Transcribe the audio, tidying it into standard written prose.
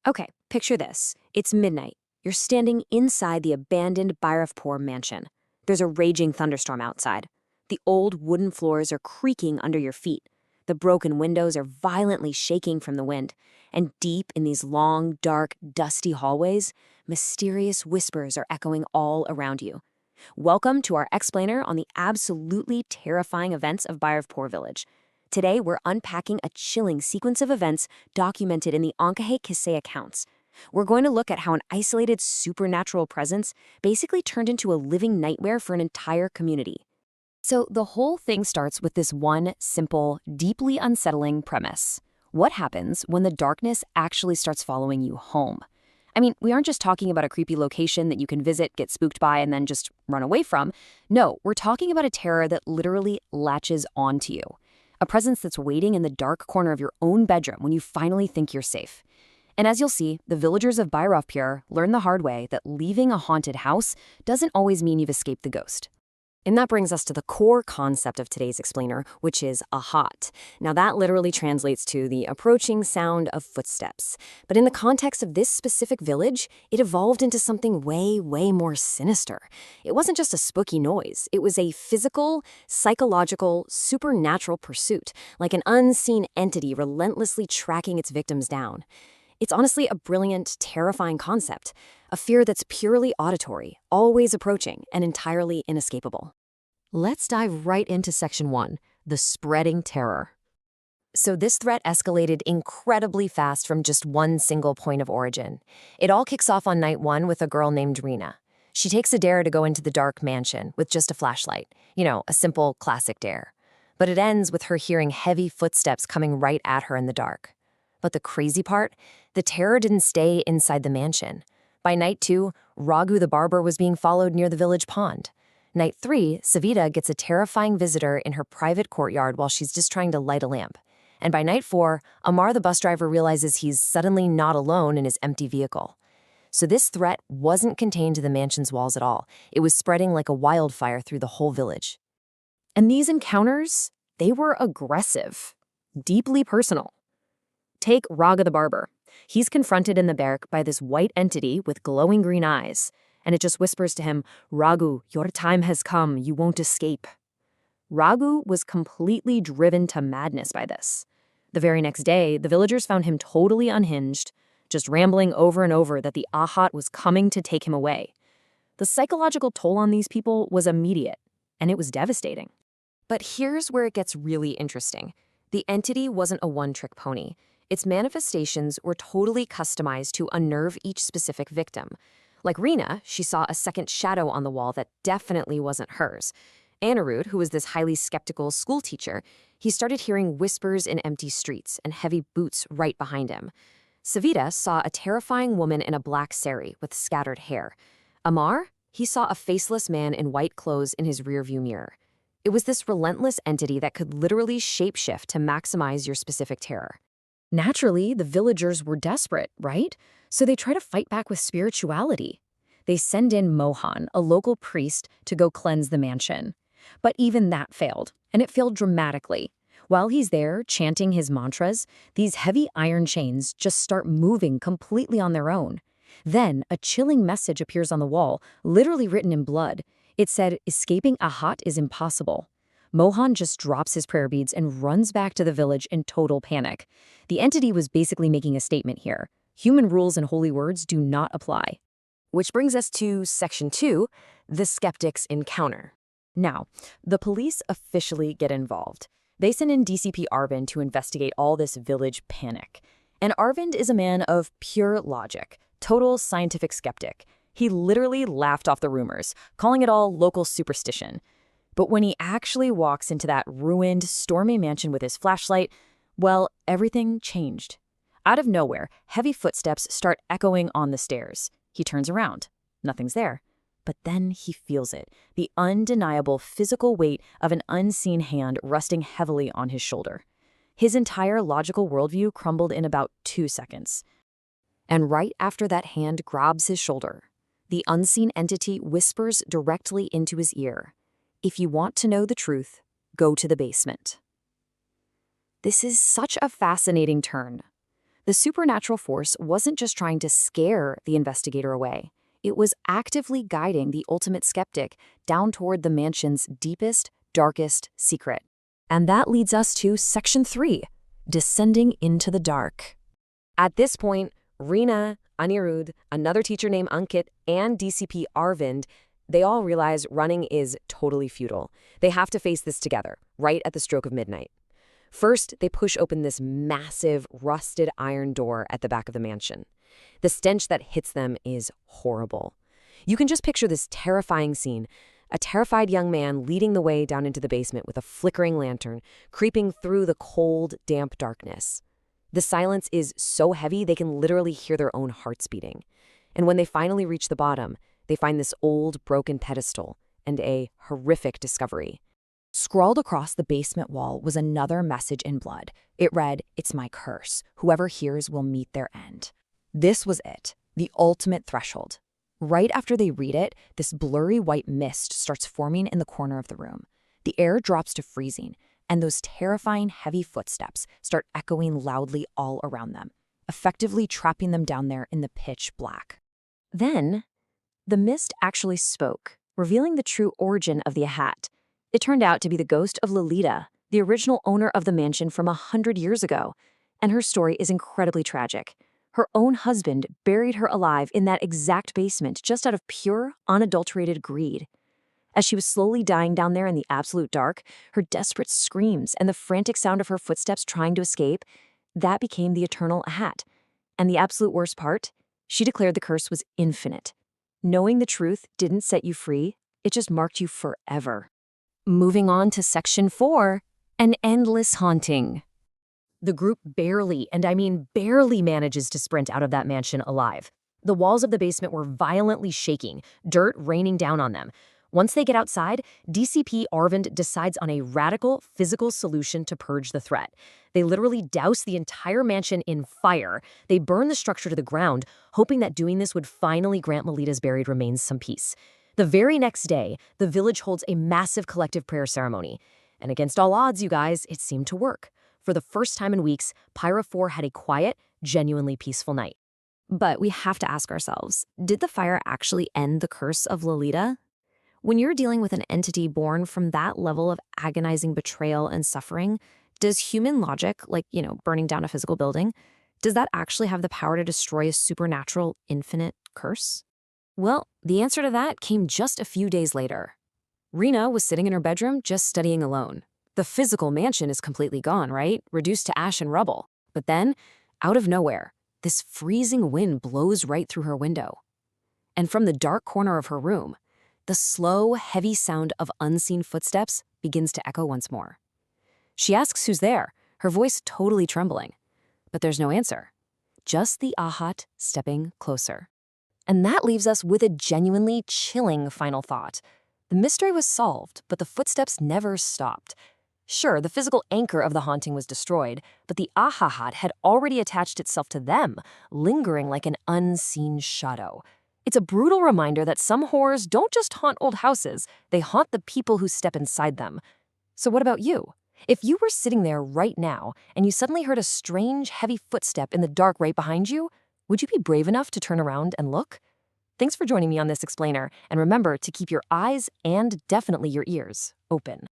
Okay, picture this. It's midnight. You're standing inside the abandoned Bhairavpur mansion. There's a raging thunderstorm outside. The old wooden floors are creaking under your feet. The broken windows are violently shaking from the wind. And deep in these long, dark, dusty hallways, mysterious whispers are echoing all around you. Welcome to our explainer on the absolutely terrifying events of Bhairavpur village. Today, we're unpacking a chilling sequence of events documented in the Onkahe Kisse accounts. We're going to look at how an isolated supernatural presence basically turned into a living nightmare for an entire community. So the whole thing starts with this one simple, deeply unsettling premise. What happens when the darkness actually starts following you home? I mean, we aren't just talking about a creepy location that you can visit, get spooked by, and then just run away from. No, we're talking about a terror that literally latches onto you. A presence that's waiting in the dark corner of your own bedroom when you finally think you're safe. And as you'll see, the villagers of Bhairavpur learn the hard way that leaving a haunted house doesn't always mean you've escaped the ghost. And that brings us to the core concept of today's explainer, which is ahat. Now that literally translates to the approaching sound of footsteps. But in the context of this specific village, it evolved into something way, way more sinister. It wasn't just a spooky noise. It was a physical, psychological, supernatural pursuit, like an unseen entity relentlessly tracking its victims down. It's honestly a brilliant, terrifying concept, a fear that's purely auditory, always approaching, and entirely inescapable. Let's dive right into Section 1, the spreading terror. So this threat escalated incredibly fast from just one single point of origin. It all kicks off on night 1 with a girl named Reena. She takes a dare to go into the dark mansion with just a flashlight. A simple, classic dare. But it ends with her hearing heavy footsteps coming right at her in the dark. But the crazy part? The terror didn't stay inside the mansion. By night 2, Raghu the barber was being followed near the village pond. Night 3, Savita gets a terrifying visitor in her private courtyard while she's just trying to light a lamp. And by night 4, Amar the bus driver realizes he's suddenly not alone in his empty vehicle. So this threat wasn't contained to the mansion's walls at all. It was spreading like a wildfire through the whole village. And these encounters, they were aggressive, deeply personal. Take Raga the barber. He's confronted in the barrack by this white entity with glowing green eyes, and it just whispers to him, "Raghu, your time has come, you won't escape." Raghu was completely driven to madness by this. The very next day, the villagers found him totally unhinged, just rambling over and over that the Ahat was coming to take him away. The psychological toll on these people was immediate, and it was devastating. But here's where it gets really interesting. The entity wasn't a one-trick pony. Its manifestations were totally customized to unnerve each specific victim. Like Reena, she saw a second shadow on the wall that definitely wasn't hers. Anirudh, who was this highly skeptical schoolteacher, he started hearing whispers in empty streets and heavy boots right behind him. Savita saw a terrifying woman in a black sari with scattered hair. Amar, he saw a faceless man in white clothes in his rearview mirror. It was this relentless entity that could literally shapeshift to maximize your specific terror. Naturally, the villagers were desperate, right? So they try to fight back with spirituality. They send in Mohan, a local priest, to go cleanse the mansion. But even that failed, and it failed dramatically. While he's there, chanting his mantras, these heavy iron chains just start moving completely on their own. Then, a chilling message appears on the wall, literally written in blood. It said, "Escaping Ahat is impossible." Mohan just drops his prayer beads and runs back to the village in total panic. The entity was basically making a statement here. Human rules and holy words do not apply. Which brings us to Section 2, the skeptic's encounter. Now, the police officially get involved. They send in DCP Arvind to investigate all this village panic. And Arvind is a man of pure logic, total scientific skeptic. He literally laughed off the rumors, calling it all local superstition. But when he actually walks into that ruined, stormy mansion with his flashlight, well, everything changed. Out of nowhere, heavy footsteps start echoing on the stairs. He turns around. Nothing's there. But then he feels it, the undeniable physical weight of an unseen hand resting heavily on his shoulder. His entire logical worldview crumbled in about 2 seconds. And right after that hand grabs his shoulder, the unseen entity whispers directly into his ear, "If you want to know the truth, go to the basement." This is such a fascinating turn. The supernatural force wasn't just trying to scare the investigator away. It was actively guiding the ultimate skeptic down toward the mansion's deepest, darkest secret. And that leads us to Section 3, Descending into the Dark. At this point, Reena, Anirudh, another teacher named Ankit, and DCP Arvind, they all realize running is totally futile. They have to face this together, right at the stroke of midnight. First, they push open this massive, rusted iron door at the back of the mansion. The stench that hits them is horrible. You can just picture this terrifying scene. A terrified young man leading the way down into the basement with a flickering lantern, creeping through the cold, damp darkness. The silence is so heavy they can literally hear their own hearts beating. And when they finally reach the bottom, they find this old, broken pedestal and a horrific discovery. Scrawled across the basement wall was another message in blood. It read, "It's my curse. Whoever hears will meet their end." This was it, the ultimate threshold. Right after they read it, this blurry white mist starts forming in the corner of the room. The air drops to freezing, and those terrifying heavy footsteps start echoing loudly all around them, effectively trapping them down there in the pitch black. Then, the mist actually spoke, revealing the true origin of the Ahat. It turned out to be the ghost of Lolita, the original owner of the mansion from 100 years ago, and her story is incredibly tragic. Her own husband buried her alive in that exact basement just out of pure, unadulterated greed. As she was slowly dying down there in the absolute dark, her desperate screams and the frantic sound of her footsteps trying to escape, that became the eternal Ahat. And the absolute worst part? She declared the curse was infinite. Knowing the truth didn't set you free, it just marked you forever. Moving on to Section 4, An Endless Haunting. The group barely, and I mean barely, manages to sprint out of that mansion alive. The walls of the basement were violently shaking, dirt raining down on them. Once they get outside, DCP Arvind decides on a radical physical solution to purge the threat. They literally douse the entire mansion in fire. They burn the structure to the ground, hoping that doing this would finally grant Melita's buried remains some peace. The very next day, the village holds a massive collective prayer ceremony. And against all odds, you guys, it seemed to work. For the first time in weeks, Bhairavpur had a quiet, genuinely peaceful night. But we have to ask ourselves, did the fire actually end the curse of Lolita? When you're dealing with an entity born from that level of agonizing betrayal and suffering, does human logic, like, burning down a physical building, does that actually have the power to destroy a supernatural, infinite curse? Well, the answer to that came just a few days later. Reena was sitting in her bedroom just studying alone. The physical mansion is completely gone, right? Reduced to ash and rubble. But then, out of nowhere, this freezing wind blows right through her window. And from the dark corner of her room, the slow, heavy sound of unseen footsteps begins to echo once more. She asks who's there, her voice totally trembling. But there's no answer. Just the Ahat stepping closer. And that leaves us with a genuinely chilling final thought. The mystery was solved, but the footsteps never stopped. Sure, the physical anchor of the haunting was destroyed, but the Ahat had already attached itself to them, lingering like an unseen shadow. It's a brutal reminder that some horrors don't just haunt old houses, they haunt the people who step inside them. So what about you? If you were sitting there right now and you suddenly heard a strange, heavy footstep in the dark right behind you, would you be brave enough to turn around and look? Thanks for joining me on this explainer, and remember to keep your eyes and definitely your ears open.